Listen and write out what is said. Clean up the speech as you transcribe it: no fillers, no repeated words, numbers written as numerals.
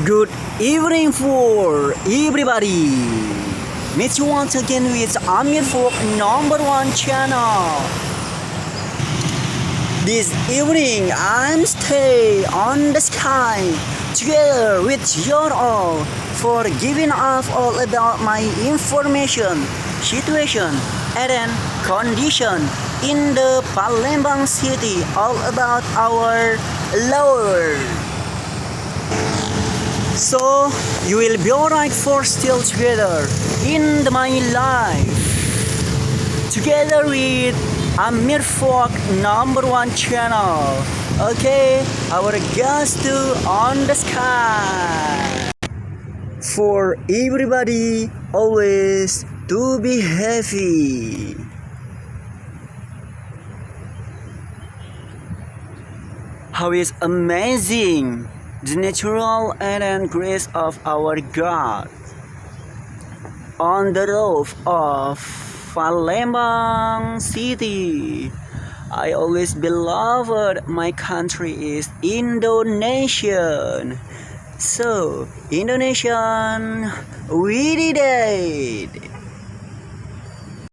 Good evening for everybody. Meet you once again with Amir Folk #1 channel. This evening I'm stay on the sky together with your all for giving up all about my information, situation, and condition in the Palembang city, all about our lower. So you will be alright for still together in my life. Together with Amir Folk #1 channel. Okay, our guest to on the sky. For everybody always to be happy. How is amazing the natural and grace of our God. On the roof of Palembang city, I always beloved my country is Indonesia. So Indonesian, we did it.